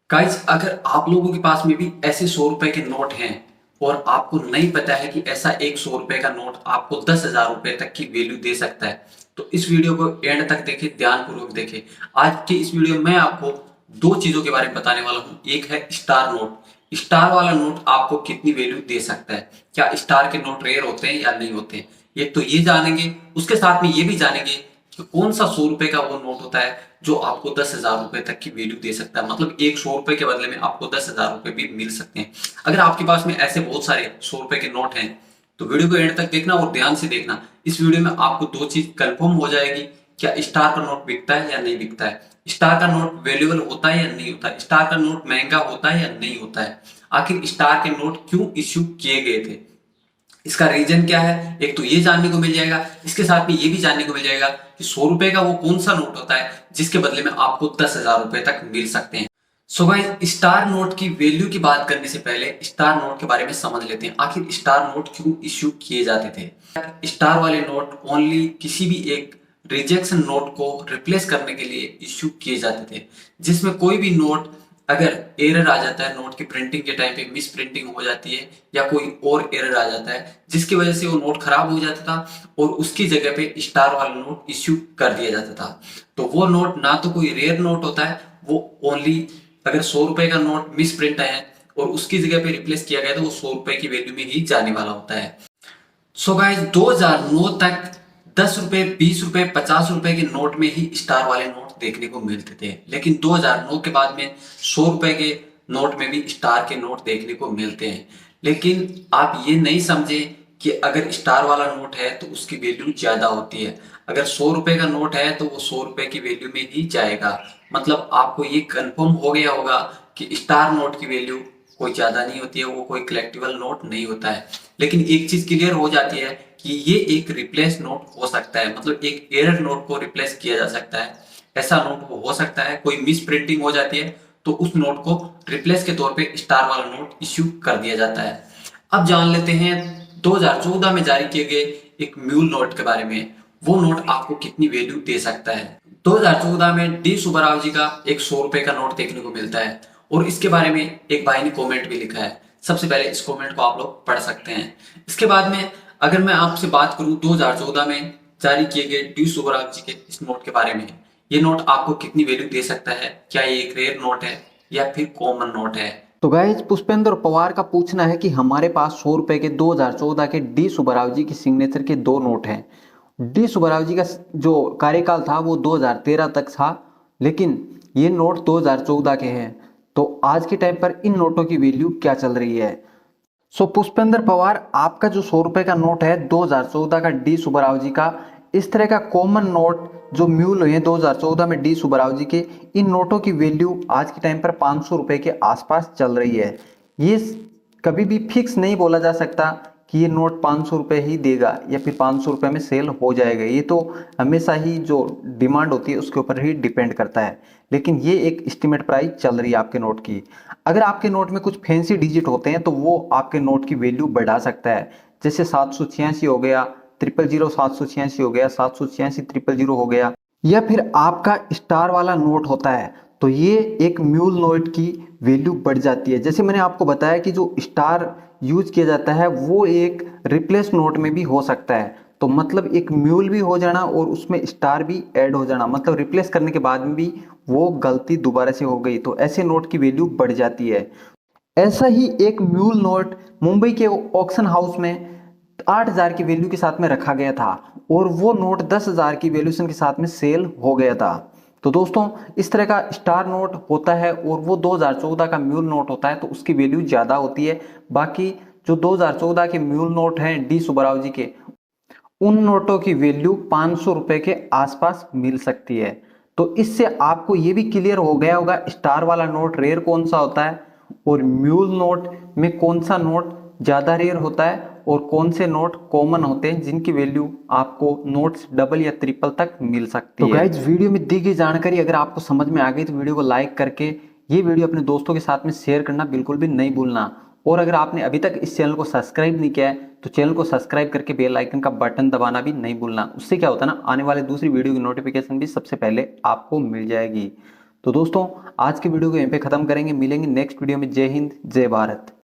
Guys, अगर आप लोगों के पास में भी ऐसे 100 रुपए के नोट हैं और आपको नहीं पता है कि ऐसा एक 100 रुपए का नोट आपको 10,000 रुपए तक की वैल्यू दे सकता है, तो इस वीडियो को एंड तक देखें, ध्यानपूर्वक देखें। आज के इस वीडियो में मैं आपको दो चीजों के बारे में बताने वाला हूँ। एक है स्टार नोट। स्टार वाला नोट आपको कितनी वैल्यू दे सकता है, क्या स्टार के नोट रेयर होते हैं या नहीं होते हैं, ये तो ये जानेंगे। उसके साथ में ये भी जानेंगे कि कौन सा 100 रुपए का वो नोट होता है जो आपको 10,000 रुपए तक की वैल्यू दे सकता है। मतलब एक 100 रुपए के बदले में आपको 10,000 रुपए भी मिल सकते हैं। अगर आपके पास में ऐसे बहुत सारे 100 रुपए के नोट हैं तो वीडियो को एंड तक देखना और ध्यान से देखना। इस वीडियो में आपको दो चीज कंफर्म हो जाएगी, क्या स्टार का नोट बिकता है या नहीं बिकता है, स्टार का नोट वैल्यूएबल होता है या नहीं होता है, स्टार का नोट महंगा होता है या नहीं होता है, आखिर स्टार के नोट क्यों इश्यू किए गए थे, इसका रीजन क्या है, एक तो ये जानने को मिल जाएगा। इसके साथ में ये भी जानने को मिल जाएगा कि 100 रुपए का वो कौन सा नोट होता है जिसके बदले में आपको 10,000 रुपए तक मिल सकते हैं। सो गाइस, स्टार नोट की वैल्यू की बात करने से पहले स्टार नोट के बारे में समझ लेते हैं। आखिर स्टार नोट क्यों इश्यू किए जाते थे। स्टार वाले नोट ओनली किसी भी एक रिजेक्शन नोट को रिप्लेस करने के लिए इश्यू किए जाते थे, जिसमें कोई भी नोट अगर एरर आ जाता है, नोट की प्रिंटिंग के टाइम पे मिस प्रिंटिंग हो जाती है या कोई और एरर आ जाता है जिसकी वजह से वो नोट खराब हो जाता था और उसकी जगह पे स्टार वाला नोट इश्यू कर दिया जाता था। तो वो नोट ना तो कोई रेयर नोट होता है, वो ओनली अगर 100 रुपए का नोट मिस प्रिंट है और उसकी जगह पे रिप्लेस किया गया तो वो 100 रुपए की वैल्यू में ही जाने वाला होता है। सो गाइस, 2009 तक 10 रुपए, 20 रुपए, 50 रुपए के नोट में ही स्टार वाले नोट देखने को मिलते थे, लेकिन 2009 के बाद में 100 रुपए के नोट में भी स्टार के नोट देखने को मिलते हैं। लेकिन आप ये नहीं समझे कि अगर स्टार वाला नोट है तो उसकी वैल्यू ज्यादा होती है। अगर 100 रुपए का नोट है तो वो 100 रुपए की वैल्यू में ही जाएगा। मतलब आपको ये कंफर्म हो गया होगा कि स्टार नोट की वैल्यू कोई ज्यादा नहीं होती है, वो कोई कलेक्टिबल नोट नहीं होता है। लेकिन एक चीज क्लियर हो जाती है कि ये एक रिप्लेस नोट हो सकता है, मतलब एक एरर नोट को रिप्लेस किया जा सकता है। ऐसा नोट हो सकता है, कोई मिस प्रिंटिंग हो जाती है तो उस नोट को रिप्लेस के तौर पे स्टार वाला नोट इश्यू कर दिया जाता है। अब जान लेते हैं 2014 में जारी किए गए एक म्यूल नोट के बारे में। वो नोट आपको कितनी वैल्यू दे सकता है। 2014 में डी सुब्बाराव जी का एक 100 रुपए का नोट देखने को मिलता है और इसके बारे में एक भाई ने कमेंट भी लिखा है। सबसे पहले इस कमेंट को आप लोग पढ़ सकते हैं। इसके बाद में अगर मैं आपसे बात करूं 2014 में जारी किए गए डी सुब्बाराव जी के इस नोट के बारे में, ये नोट आपको कितनी वैल्यू दे सकता है, क्या ये एक रेयर नोट है या फिर कॉमन नोट है। तो गाइज, पुष्पेंद्र पवार का पूछना है कि हमारे पास 100 रुपए के 2014 के डी सुब्बाराव जी की सिग्नेचर के दो नोट हैं। डी सुब्बाराव जी का जो कार्यकाल था वो 2013 तक था, लेकिन ये नोट 2014 के हैं। तो आज के टाइम पर इन नोटों की वैल्यू क्या चल रही है। सो पुष्पेंद्र पवार, आपका जो 100 रुपए का नोट है 2014 का डी सुब्बाराव जी का, इस तरह का कॉमन नोट जो म्यूल हुए हैं 2014 में डी सुब्बाराव जी के, इन नोटों की वैल्यू आज के टाइम पर 500 रुपए के आसपास चल रही है। ये कभी भी फिक्स नहीं बोला जा सकता कि ये नोट 500 रुपए ही देगा या फिर 500 रुपए में सेल हो जाएगा। ये तो हमेशा ही जो डिमांड होती है उसके ऊपर ही डिपेंड करता है, लेकिन ये एक एस्टिमेट प्राइस चल रही है आपके नोट की। अगर आपके नोट में कुछ फैंसी डिजिट होते हैं तो वो आपके नोट की वैल्यू बढ़ा सकता है। जैसे 786 हो गया, 000 786 हो गया, 786 000 हो गया, या फिर आपका स्टार वाला नोट होता है तो ये एक म्यूल नोट की वैल्यू बढ़ जाती है। जैसे मैंने आपको बताया कि जो स्टार यूज किया जाता है वो एक रिप्लेस नोट में भी हो सकता है। तो मतलब एक म्यूल भी हो जाना और उसमें स्टार भी ऐड हो जाना, मतलब रिप्लेस करने के बाद में भी वो गलती दोबारा से हो गई तो ऐसे नोट की वैल्यू बढ़ जाती है। ऐसा ही एक म्यूल नोट मुंबई के ऑक्शन हाउस में 8,000 की वैल्यू के साथ में रखा गया था और वो नोट 10,000 की वैल्यूएशन के साथ में सेल हो गया था। तो दोस्तों, इस तरह का स्टार नोट होता है और वो 2014 का म्यूल नोट होता है तो उसकी वैल्यू ज़्यादा होती है। बाकी जो 2014 के म्यूल नोट हैं डी सुब्बाराव जी के, उन नोटों की वैल्यू 500 रुपए के आसपास मिल सकती है। तो इससे आपको ये भी क्लियर हो गया होगा स्टार वाला नोट रेयर कौन सा होता है और म्यूल नोट में कौन सा नोट ज़्यादा रेयर होता है और कौन से नोट कॉमन होते हैं जिनकी वैल्यू आपको नोट्स डबल या ट्रिपल तक मिल सकती है। तो गाइज, वीडियो में दी गई जानकारी अगर आपको समझ में आ गई तो वीडियो को लाइक करके ये वीडियो अपने दोस्तों के साथ में शेयर करना बिल्कुल भी नहीं भूलना। और अगर आपने अभी तक इस चैनल को सब्सक्राइब नहीं किया है तो चैनल को सब्सक्राइब करके बेल आइकन का बटन दबाना भी नहीं भूलना। उससे क्या होता है ना, आने वाले दूसरी वीडियो की नोटिफिकेशन भी सबसे पहले आपको मिल जाएगी। तो दोस्तों आज के वीडियो को यहीं पे खत्म करेंगे, मिलेंगे नेक्स्ट वीडियो में। जय हिंद, जय भारत।